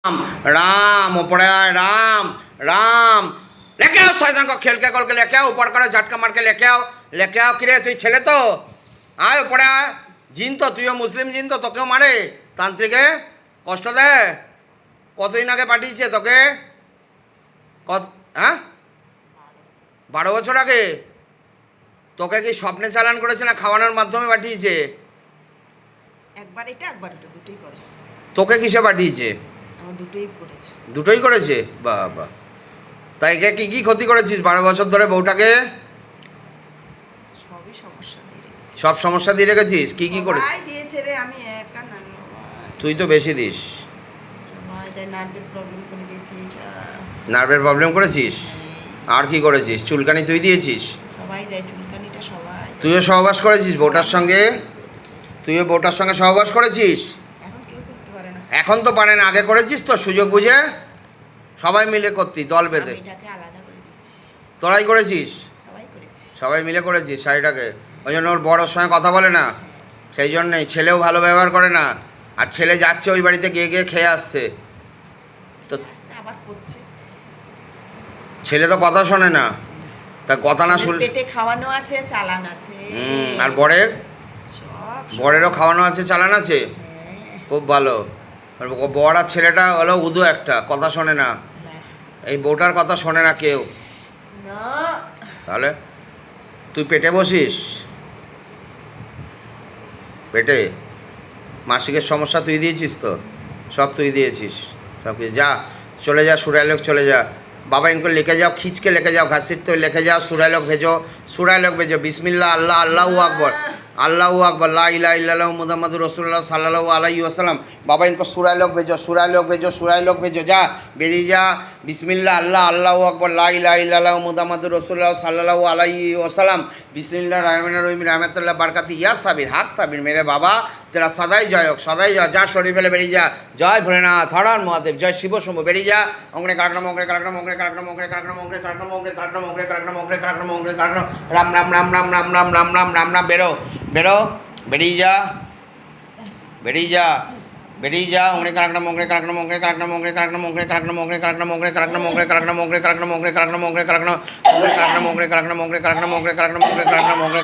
राम राम ऊपरे आए राम राम लेके आओ शैतान को खेल के कल के लेके आओ ऊपर करे झटका मार के लेके आओ किरे तुई छेले तो आय ऊपरे आय जिन तो तुइও मुस्लिम जिन तो তোকেও মারে তান্ত্রিকে কষ্ট দেয় কতদিন আগে পাঠিয়েছে তোকে কত হ্যাঁ 12 বছর আগে তোকে কি স্বপ্নে চালান করেছে না খাওয়ানোর মাধ্যমে পাঠিয়েছে একবার এটা দুটোই করে তোকে কিসে পাঠিয়েছে আমার দুটোই করেছে দুটোই করেছে বাবা তাই কে কি কি ক্ষতি করেছিস 12 বছর ধরে বউটাকে সবই সমস্যা দিয়ে রেখেছি সব সমস্যা দিয়ে রেখেছিস কি কি করে ভাই দিয়েছে রে আমি একা না তুই তো বেশি দিস ভাই তাই নার্ভের প্রবলেম করে দিয়েছিস নার্ভের প্রবলেম করেছিস আর কি করেছিস চুলকানি তুই দিয়েছিস সবাই দেয় চুলকানিটা সবাই তুইও সহবাস করেছিস বউটার সঙ্গে তুইও বউটার সঙ্গে সহবাস করেছিস এখন কেউ করতে পারে না এখন তো পারে না আগে করেছিস তো সুযোগ বুঝে সবাই মিলে করতি দল বেঁধে এটাকে আলাদা করে দিয়েছি তোরাই করেছিস সবাই করেছি সবাই মিলে করেছিস শাড়িটাকে ওই জন্য ওর বড়োর সঙ্গে কথা বলে না সেই জন্যেই ছেলেও ভালো ব্যবহার করে না আর ছেলে যাচ্ছে ওই বাড়িতে গিয়ে গিয়ে খেয়ে আসছে তো আবার করছে ছেলে তো কথা শোনে না তা কথা না শুন পেটে খাওয়ানো আছে চালান আছে আর বরের সব বরেরও খাওয়ানো আছে চালান আছে খুব ভালো আর বর আর ছেলেটা হলো উদু একটা কথা শোনে না এই বউটার কথা শোনে না কেউ না তাহলে তুই পেটে বসিস পেটে মাসিকের সমস্যা তুই দিয়েছিস তো সব তুই দিয়েছিস সব কিছু যা চলে যা सुरालोक चले जा बाबा इनको लेके जाओ खींच के लेके जाओ घसीट तो लेके जाओ सुरालोक भेजो बिस्मिल्लाह अल्लाह अल्लाहु अकबर अल्लाहु अकबर ला इलाहा इल्लल्लाह मुहम्मदुर रसूलुल्लाह सल्लल्लाहु अलैहि वसल्लम बाबा इनको सुरालोक भेजो जा बेरिए जा बिस्मिल्लाह अल्लाह अल्लाहु अकबर ला इलाहा इल्लल्लाह मुहम्मदुर रसूलुल्लाह सल्लल्लाहु अलैहि वसल्लम बिस्मिल्लाहिर रहमानिर रहीम रहमतुल्लाह बरकाती या साबिर हक साबिर मेरे बाबा तेरा सदाई जय होक सदाई जा शरीर फेले बेरिए जा जय भोलेनाथ हर हर महादेव जय शिव शंभु बेरिए जा ओंगरे काकड़म राम राम राम राम राम राम राम राम राम राम बेरो बेरो बेरिए जा ओंगरे काकड़म